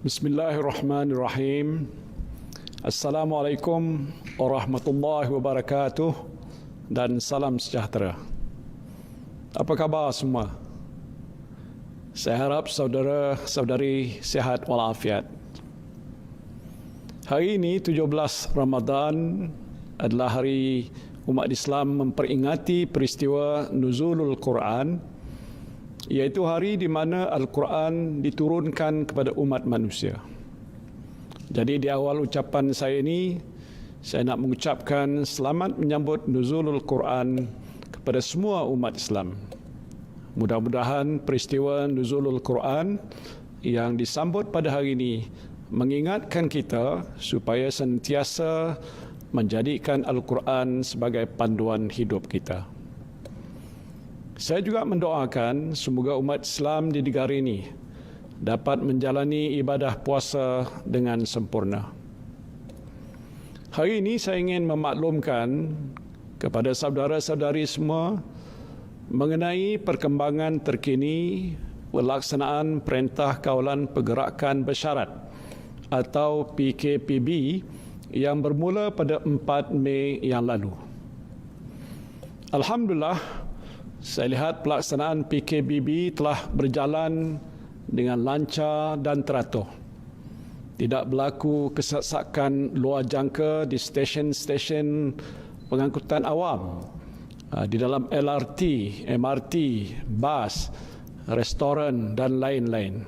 Bismillahirrahmanirrahim. Assalamualaikum warahmatullahi wabarakatuh dan salam sejahtera. Apa khabar semua? Saya harap saudara-saudari sihat walafiat. Hari ini 17 Ramadan adalah hari umat Islam memperingati peristiwa nuzulul Quran, iaitu hari di mana Al-Quran diturunkan kepada umat manusia. Jadi di awal ucapan saya ini, saya nak mengucapkan selamat menyambut nuzulul Quran kepada semua umat Islam. Mudah-mudahan peristiwa nuzulul Quran yang disambut pada hari ini mengingatkan kita supaya sentiasa menjadikan Al-Quran sebagai panduan hidup kita. Saya juga mendoakan semoga umat Islam di negara ini dapat menjalani ibadah puasa dengan sempurna. Hari ini saya ingin memaklumkan kepada saudara-saudari semua mengenai perkembangan terkini pelaksanaan Perintah Kawalan Pergerakan Bersyarat atau PKPB yang bermula pada 4 Mei yang lalu. Alhamdulillah, saya lihat pelaksanaan PKPB telah berjalan dengan lancar dan teratur. Tidak berlaku kesesakan luar jangka di stesen-stesen pengangkutan awam, di dalam LRT, MRT, bas, restoran dan lain-lain.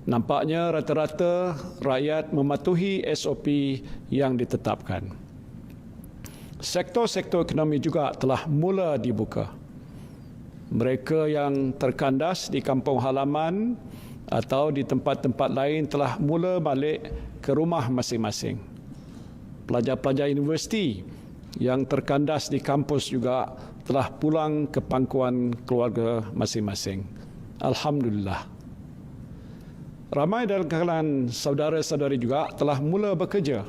Nampaknya rata-rata rakyat mematuhi SOP yang ditetapkan. Sektor-sektor ekonomi juga telah mula dibuka. Mereka yang terkandas di kampung halaman atau di tempat-tempat lain telah mula balik ke rumah masing-masing. Pelajar-pelajar universiti yang terkandas di kampus juga telah pulang ke pangkuan keluarga masing-masing. Alhamdulillah. Ramai dalam kalangan saudara-saudari juga telah mula bekerja.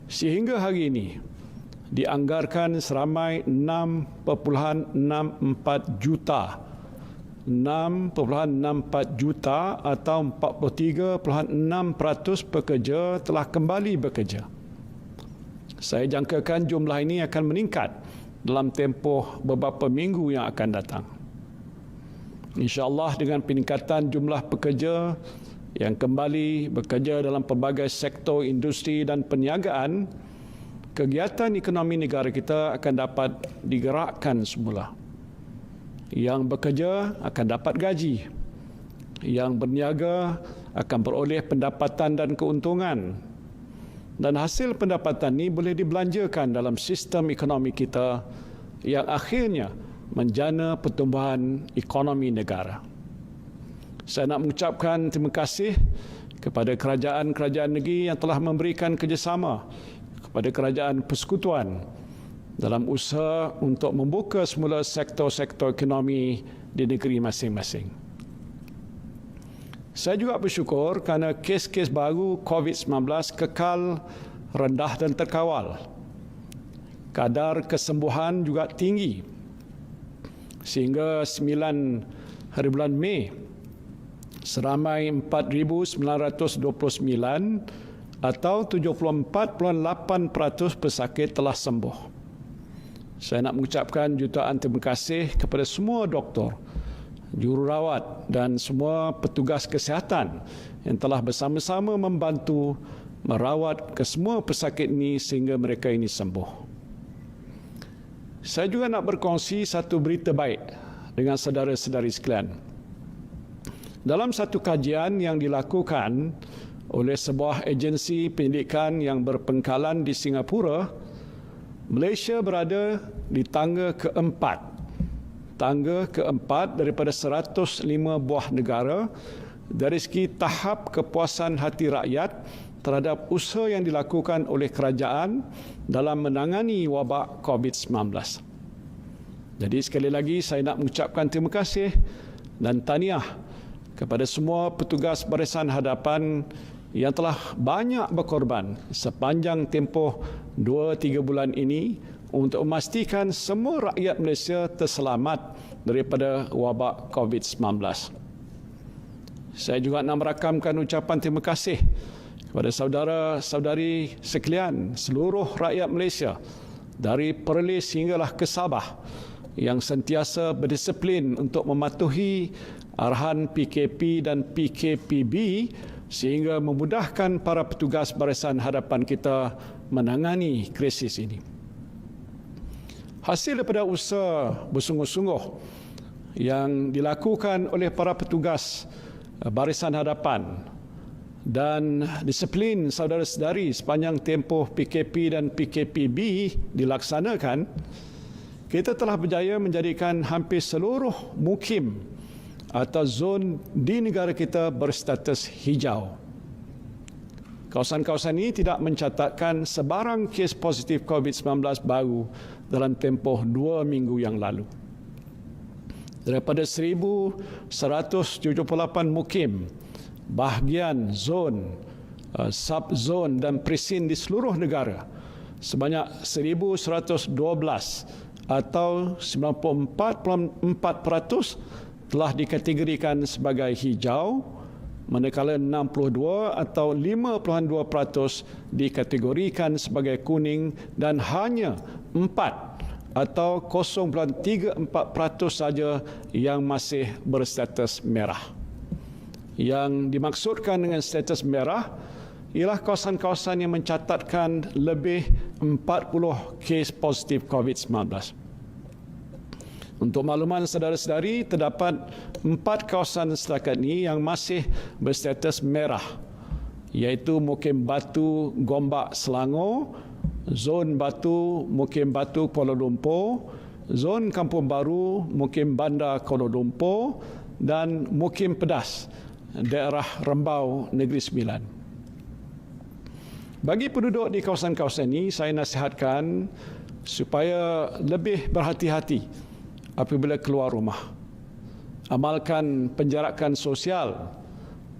Sehingga hari ini, dianggarkan seramai 6.64 juta. 6.64 juta atau 43.6% pekerja telah kembali bekerja. Saya jangkakan jumlah ini akan meningkat dalam tempoh beberapa minggu yang akan datang. InsyaAllah dengan peningkatan jumlah pekerja yang kembali bekerja dalam pelbagai sektor industri dan perniagaan, kegiatan ekonomi negara kita akan dapat digerakkan semula. Yang bekerja akan dapat gaji. Yang berniaga akan beroleh pendapatan dan keuntungan. Dan hasil pendapatan ini boleh dibelanjakan dalam sistem ekonomi kita yang akhirnya menjana pertumbuhan ekonomi negara. Saya nak mengucapkan terima kasih kepada kerajaan-kerajaan negeri yang telah memberikan kerjasama kepada kerajaan persekutuan dalam usaha untuk membuka semula sektor-sektor ekonomi di negeri masing-masing. Saya juga bersyukur kerana kes-kes baru COVID-19 kekal rendah dan terkawal. Kadar kesembuhan juga tinggi. Sehingga 9 hari bulan Mei, seramai 4,929 atau 74.8% pesakit telah sembuh. Saya nak mengucapkan jutaan terima kasih kepada semua doktor, jururawat dan semua petugas kesihatan yang telah bersama-sama membantu merawat kesemua pesakit ini sehingga mereka ini sembuh. Saya juga nak berkongsi satu berita baik dengan saudara-saudari sekalian. Dalam satu kajian yang dilakukan oleh sebuah agensi pendidikan yang berpengkalan di Singapura, Malaysia berada di tangga keempat. Tangga keempat daripada 105 buah negara dari segi tahap kepuasan hati rakyat terhadap usaha yang dilakukan oleh kerajaan dalam menangani wabak COVID-19. Jadi sekali lagi saya nak mengucapkan terima kasih dan tahniah kepada semua petugas barisan hadapan yang telah banyak berkorban sepanjang tempoh 2-3 bulan ini untuk memastikan semua rakyat Malaysia terselamat daripada wabak COVID-19. Saya juga nak merakamkan ucapan terima kasih kepada saudara-saudari sekalian, seluruh rakyat Malaysia dari Perlis hinggalah ke Sabah yang sentiasa berdisiplin untuk mematuhi arahan PKP dan PKPB sehingga memudahkan para petugas barisan hadapan kita menangani krisis ini. Hasil daripada usaha bersungguh-sungguh yang dilakukan oleh para petugas barisan hadapan dan disiplin saudara-saudari sepanjang tempoh PKP dan PKPB dilaksanakan, kita telah berjaya menjadikan hampir seluruh mukim atau zon di negara kita berstatus hijau. Kawasan-kawasan ini tidak mencatatkan sebarang kes positif COVID-19 baru dalam tempoh 2 minggu yang lalu. Daripada 1,178 mukim, bahagian zon, subzon dan presin di seluruh negara, sebanyak 1,112 atau 94.4% telah dikategorikan sebagai hijau, manakala 62 atau 5.2% dikategorikan sebagai kuning dan hanya 4 atau 0.34% saja yang masih berstatus merah. Yang dimaksudkan dengan status merah ialah kawasan-kawasan yang mencatatkan lebih 40 kes positif COVID-19. Untuk makluman saudara-saudari, terdapat 4 kawasan setakat ini yang masih berstatus merah, iaitu Mukim Batu Gombak Selangor, Zon Batu Mukim Batu Kuala Lumpur, Zon Kampung Baru Mukim Bandar Kuala Lumpur dan Mukim Pedas daerah Rembau Negeri Sembilan. Bagi penduduk di kawasan-kawasan ini, saya nasihatkan supaya lebih berhati-hati apabila keluar rumah. Amalkan penjarakan sosial,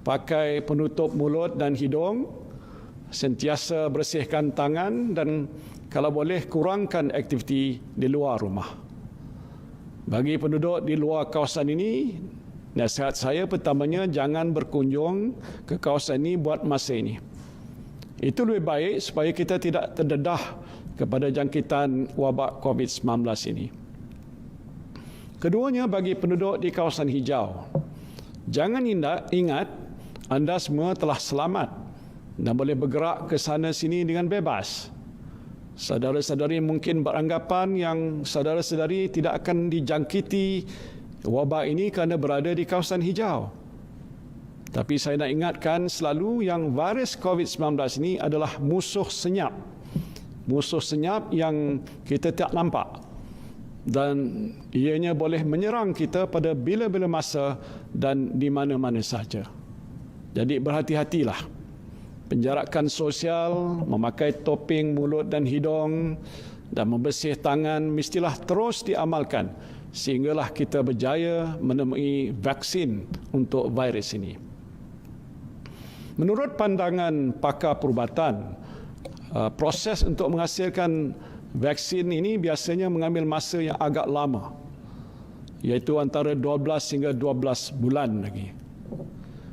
pakai penutup mulut dan hidung, sentiasa bersihkan tangan dan kalau boleh kurangkan aktiviti di luar rumah. Bagi penduduk di luar kawasan ini, nasihat saya pertamanya jangan berkunjung ke kawasan ini buat masa ini. Itu lebih baik supaya kita tidak terdedah kepada jangkitan wabak COVID-19 ini. Keduanya, bagi penduduk di kawasan hijau, jangan ingat anda semua telah selamat dan boleh bergerak ke sana sini dengan bebas. Saudara-saudari mungkin beranggapan yang saudara-saudari tidak akan dijangkiti wabak ini kerana berada di kawasan hijau. Tapi saya nak ingatkan selalu yang virus COVID-19 ini adalah musuh senyap. Musuh senyap yang kita tak nampak. Dan ianya boleh menyerang kita pada bila-bila masa dan di mana-mana saja. Jadi berhati-hatilah. Penjarakan sosial, memakai topeng mulut dan hidung dan membersih tangan mestilah terus diamalkan sehinggalah kita berjaya menemui vaksin untuk virus ini. Menurut pandangan pakar perubatan, proses untuk menghasilkan vaksin ini biasanya mengambil masa yang agak lama, iaitu antara 12 hingga 12 bulan lagi.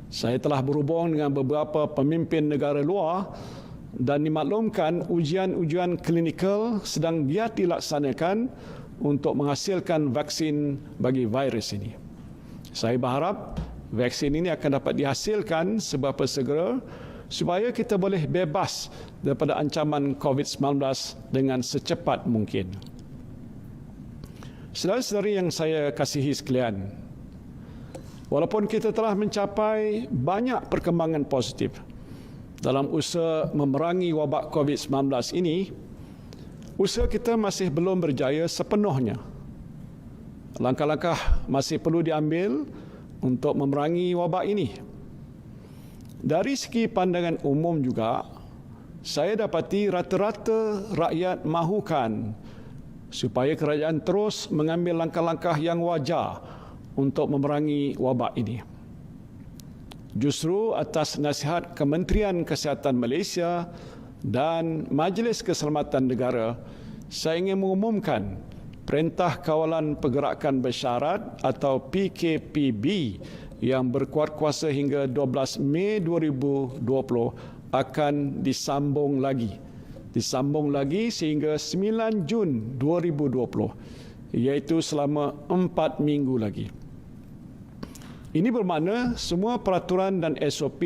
Saya telah berhubung dengan beberapa pemimpin negara luar dan dimaklumkan ujian-ujian klinikal sedang giat dilaksanakan untuk menghasilkan vaksin bagi virus ini. Saya berharap vaksin ini akan dapat dihasilkan seberapa segera supaya kita boleh bebas daripada ancaman COVID-19 dengan secepat mungkin. Saudara-saudari yang saya kasihi sekalian, walaupun kita telah mencapai banyak perkembangan positif dalam usaha memerangi wabak COVID-19 ini, usaha kita masih belum berjaya sepenuhnya. Langkah-langkah masih perlu diambil untuk memerangi wabak ini. Dari segi pandangan umum juga, saya dapati rata-rata rakyat mahukan supaya kerajaan terus mengambil langkah-langkah yang wajar untuk memerangi wabak ini. Justru atas nasihat Kementerian Kesihatan Malaysia dan Majlis Keselamatan Negara, saya ingin mengumumkan Perintah Kawalan Pergerakan Bersyarat atau PKPB yang berkuat kuasa hingga 12 Mei 2020 akan disambung lagi sehingga 9 Jun 2020, iaitu selama 4 minggu lagi. Ini bermakna semua peraturan dan SOP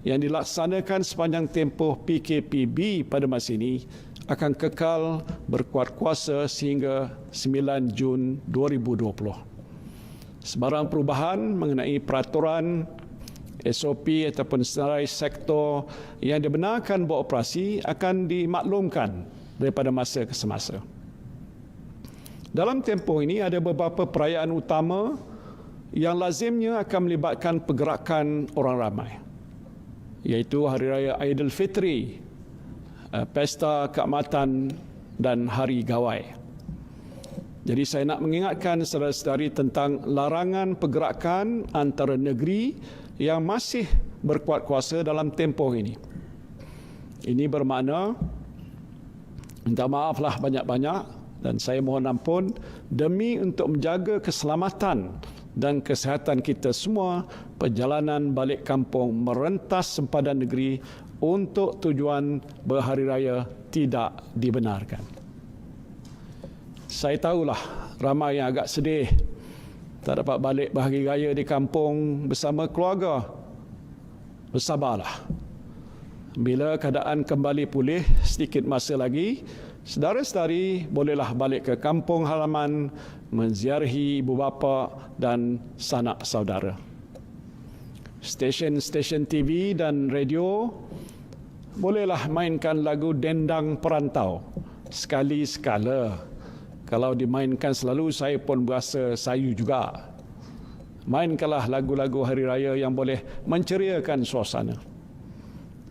yang dilaksanakan sepanjang tempoh PKPB pada masa ini akan kekal berkuat kuasa sehingga 9 Jun 2020. Sebarang perubahan mengenai peraturan, SOP ataupun senarai sektor yang dibenarkan beroperasi akan dimaklumkan daripada masa ke semasa. Dalam tempoh ini ada beberapa perayaan utama yang lazimnya akan melibatkan pergerakan orang ramai, iaitu Hari Raya Aidilfitri, Pesta Keamatan dan Hari Gawai. Jadi saya nak mengingatkan saudara-saudari tentang larangan pergerakan antara negeri yang masih berkuat kuasa dalam tempoh ini. Ini bermakna, minta maaflah banyak-banyak dan saya mohon ampun demi untuk menjaga keselamatan dan kesihatan kita semua, perjalanan balik kampung merentas sempadan negeri untuk tujuan berhari raya tidak dibenarkan. Saya tahulah ramai yang agak sedih tak dapat balik berhari raya di kampung bersama keluarga. Bersabarlah. Bila keadaan kembali pulih sedikit masa lagi, saudara-saudari bolehlah balik ke kampung halaman menziarahi ibu bapa dan sanak saudara. Stesen-stesen TV dan radio bolehlah mainkan lagu Dendang Perantau sekali sekala. Kalau dimainkan selalu, saya pun berasa sayu juga. Mainkanlah lagu-lagu hari raya yang boleh menceriakan suasana.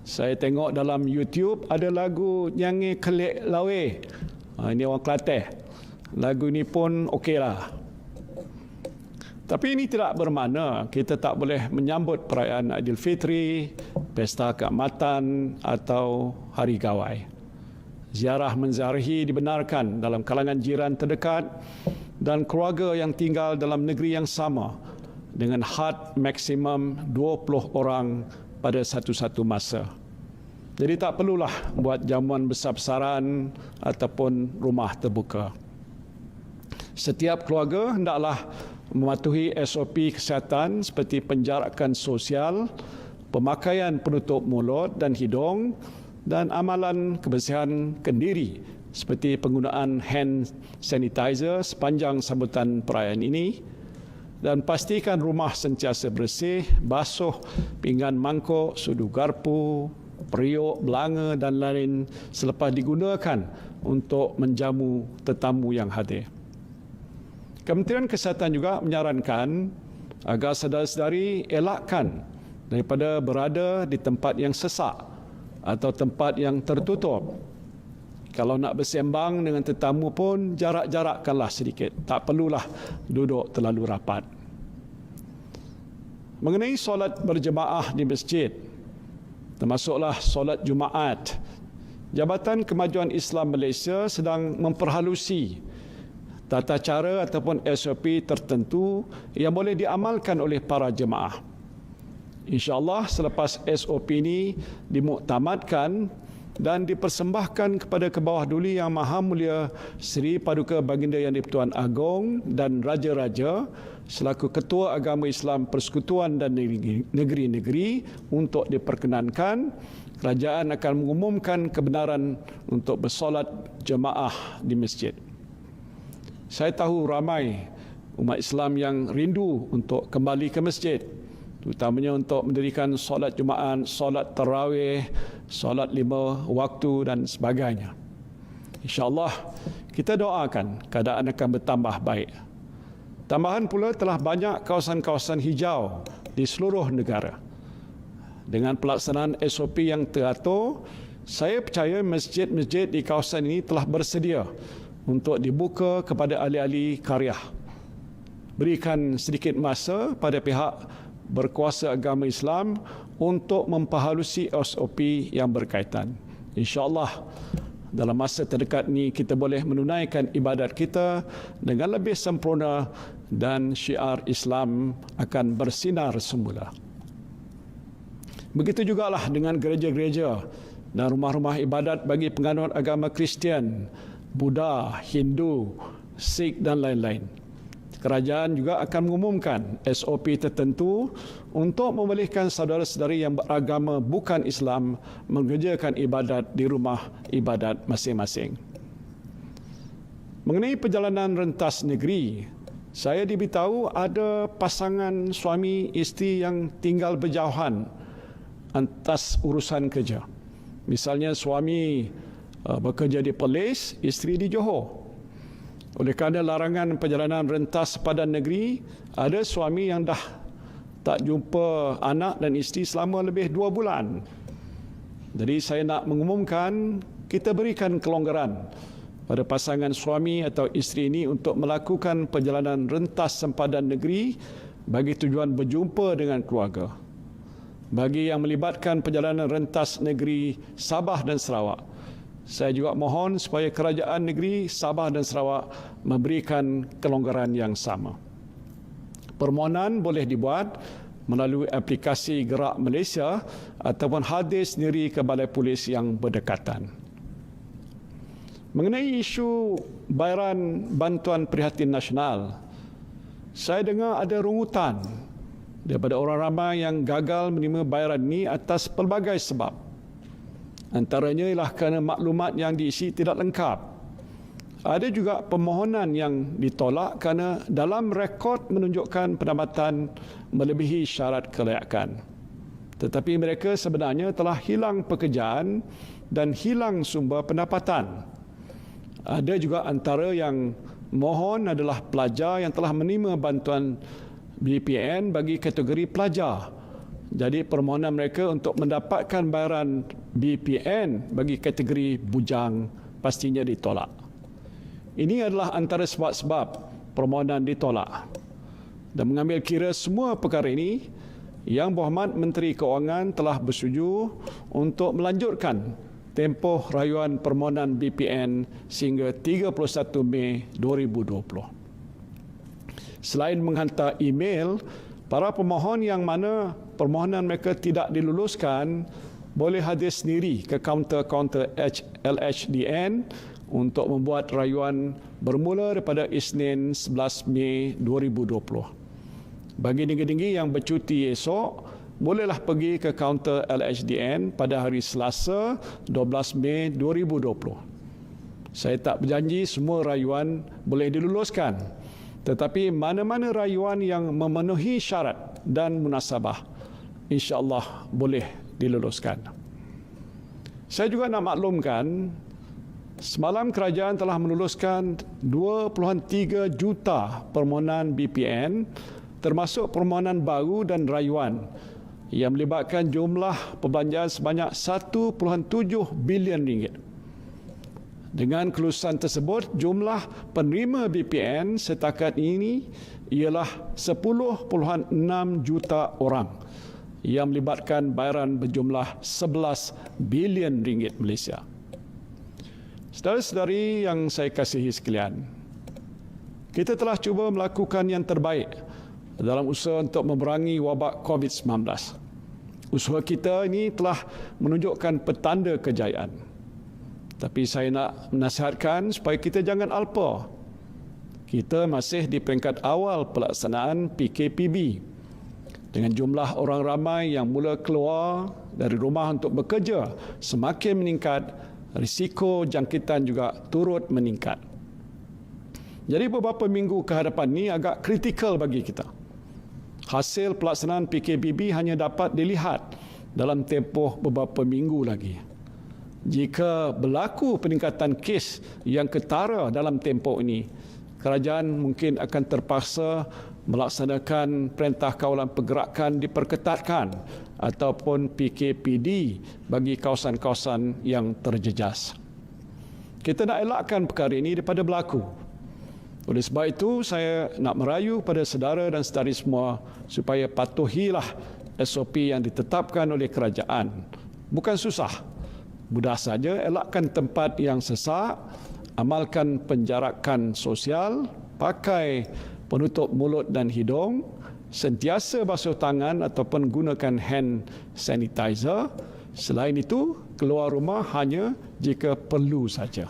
Saya tengok dalam YouTube ada lagu Nyanyi Kelik Lawe. Ini orang Kelantan. Lagu ini pun okeylah. Tapi ini tidak bermakna kita tak boleh menyambut perayaan Aidilfitri, Pesta Keamatan atau Hari Gawai. Ziarah menziarahi dibenarkan dalam kalangan jiran terdekat dan keluarga yang tinggal dalam negeri yang sama dengan had maksimum 20 orang pada satu-satu masa. Jadi tak perlulah buat jamuan besar-besaran ataupun rumah terbuka. Setiap keluarga hendaklah mematuhi SOP kesihatan seperti penjarakan sosial, pemakaian penutup mulut dan hidung dan amalan kebersihan kendiri seperti penggunaan hand sanitizer sepanjang sambutan perayaan ini, dan pastikan rumah sentiasa bersih, basuh pinggan mangkuk, sudu garpu, periuk, belanga dan lain selepas digunakan untuk menjamu tetamu yang hadir. Kementerian Kesihatan juga menyarankan agar saudara-saudari elakkan daripada berada di tempat yang sesak atau tempat yang tertutup. Kalau nak bersembang dengan tetamu pun jarak-jarakkanlah sedikit. Tak perlulah duduk terlalu rapat. Mengenai solat berjemaah di masjid, termasuklah solat Jumaat, Jabatan Kemajuan Islam Malaysia sedang memperhalusi tata cara ataupun SOP tertentu yang boleh diamalkan oleh para jemaah. InsyaAllah selepas SOP ini dimuktamadkan dan dipersembahkan kepada Kebawah Duli Yang Maha Mulia Seri Paduka Baginda Yang di-Pertuan Agong dan Raja-Raja selaku Ketua Agama Islam Persekutuan dan Negeri-Negeri untuk diperkenankan, kerajaan akan mengumumkan kebenaran untuk bersolat jemaah di masjid. Saya tahu ramai umat Islam yang rindu untuk kembali ke masjid, terutamanya untuk mendirikan solat Jumaat, solat tarawih, solat 5 waktu dan sebagainya. InsyaAllah kita doakan keadaan akan bertambah baik. Tambahan pula telah banyak kawasan-kawasan hijau di seluruh negara. Dengan pelaksanaan SOP yang teratur, saya percaya masjid-masjid di kawasan ini telah bersedia untuk dibuka kepada ahli-ahli karya. Berikan sedikit masa pada pihak berkuasa agama Islam untuk memperhalusi SOP yang berkaitan. InsyaAllah dalam masa terdekat ini kita boleh menunaikan ibadat kita dengan lebih sempurna dan syiar Islam akan bersinar semula. Begitu jugalah dengan gereja-gereja dan rumah-rumah ibadat bagi penganut agama Kristian, Buddha, Hindu, Sikh dan lain-lain. Kerajaan juga akan mengumumkan SOP tertentu untuk membolehkan saudara-saudari yang beragama bukan Islam mengerjakan ibadat di rumah ibadat masing-masing. Mengenai perjalanan rentas negeri, saya diberitahu ada pasangan suami isteri yang tinggal berjauhan atas urusan kerja. Misalnya suami bekerja di Perlis, isteri di Johor. Oleh kerana larangan perjalanan rentas padan negeri, ada suami yang dah tak jumpa anak dan isteri selama lebih 2 bulan. Jadi saya nak mengumumkan, kita berikan kelonggaran pada pasangan suami atau isteri ini untuk melakukan perjalanan rentas sempadan negeri bagi tujuan berjumpa dengan keluarga. Bagi yang melibatkan perjalanan rentas negeri Sabah dan Sarawak, saya juga mohon supaya kerajaan negeri Sabah dan Sarawak memberikan kelonggaran yang sama. Permohonan boleh dibuat melalui aplikasi Gerak Malaysia ataupun hadir sendiri ke Balai Polis yang berdekatan. Mengenai isu bayaran bantuan prihatin nasional, saya dengar ada rungutan daripada orang ramai yang gagal menerima bayaran ini atas pelbagai sebab. Antaranya ialah kerana maklumat yang diisi tidak lengkap. Ada juga permohonan yang ditolak kerana dalam rekod menunjukkan pendapatan melebihi syarat kelayakan. Tetapi mereka sebenarnya telah hilang pekerjaan dan hilang sumber pendapatan. Ada juga antara yang mohon adalah pelajar yang telah menerima bantuan BPN bagi kategori pelajar. Jadi permohonan mereka untuk mendapatkan bayaran BPN bagi kategori bujang pastinya ditolak. Ini adalah antara sebab-sebab permohonan ditolak. Dan mengambil kira semua perkara ini, Yang Berhormat Menteri Keuangan telah bersetuju untuk melanjutkan tempoh rayuan permohonan BPN sehingga 31 Mei 2020. Selain menghantar email, para pemohon yang mana permohonan mereka tidak diluluskan boleh hadir sendiri ke kaunter-kaunter LHDN untuk membuat rayuan bermula daripada Isnin 11 Mei 2020. Bagi tinggi-tinggi yang bercuti esok, bolehlah pergi ke kaunter LHDN pada hari Selasa 12 Mei 2020. Saya tak berjanji semua rayuan boleh diluluskan. Tetapi mana-mana rayuan yang memenuhi syarat dan munasabah, insya-Allah boleh diluluskan. Saya juga nak maklumkan, semalam kerajaan telah meluluskan 2.3 juta permohonan BPN, termasuk permohonan baru dan rayuan yang melibatkan jumlah perbelanjaan sebanyak 1.7 bilion ringgit. Dengan kelulusan tersebut, jumlah penerima BPN setakat ini ialah 10.6 juta orang yang melibatkan bayaran berjumlah 11 bilion ringgit Malaysia. Saudara-saudari yang saya kasihi sekalian, kita telah cuba melakukan yang terbaik dalam usaha untuk memerangi wabak COVID-19. Usaha kita ini telah menunjukkan petanda kejayaan. Tapi saya nak menasihatkan supaya kita jangan alpa. Kita masih di peringkat awal pelaksanaan PKPB. Dengan jumlah orang ramai yang mula keluar dari rumah untuk bekerja semakin meningkat, risiko jangkitan juga turut meningkat. Jadi beberapa minggu ke hadapan ini agak kritikal bagi kita. Hasil pelaksanaan PKPB hanya dapat dilihat dalam tempoh beberapa minggu lagi. Jika berlaku peningkatan kes yang ketara dalam tempoh ini, kerajaan mungkin akan terpaksa melaksanakan perintah kawalan pergerakan diperketatkan ataupun PKPD bagi kawasan-kawasan yang terjejas. Kita nak elakkan perkara ini daripada berlaku. Oleh sebab itu, saya nak merayu pada saudara dan saudari semua supaya patuhilah SOP yang ditetapkan oleh kerajaan. Bukan susah. Mudah saja, elakkan tempat yang sesak, amalkan penjarakan sosial, pakai penutup mulut dan hidung, sentiasa basuh tangan ataupun gunakan hand sanitizer. Selain itu, keluar rumah hanya jika perlu saja.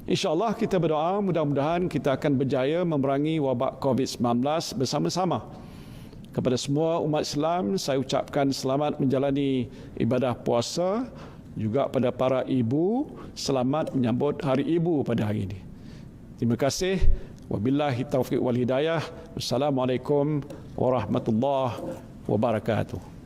InsyaAllah kita berdoa mudah-mudahan kita akan berjaya memerangi wabak COVID-19 bersama-sama. Kepada semua umat Islam, saya ucapkan selamat menjalani ibadah puasa. Juga pada para ibu, selamat menyambut Hari Ibu pada hari ini. Terima kasih. Wabillahi taufiq wal hidayah. Wassalamualaikum warahmatullahi wabarakatuh.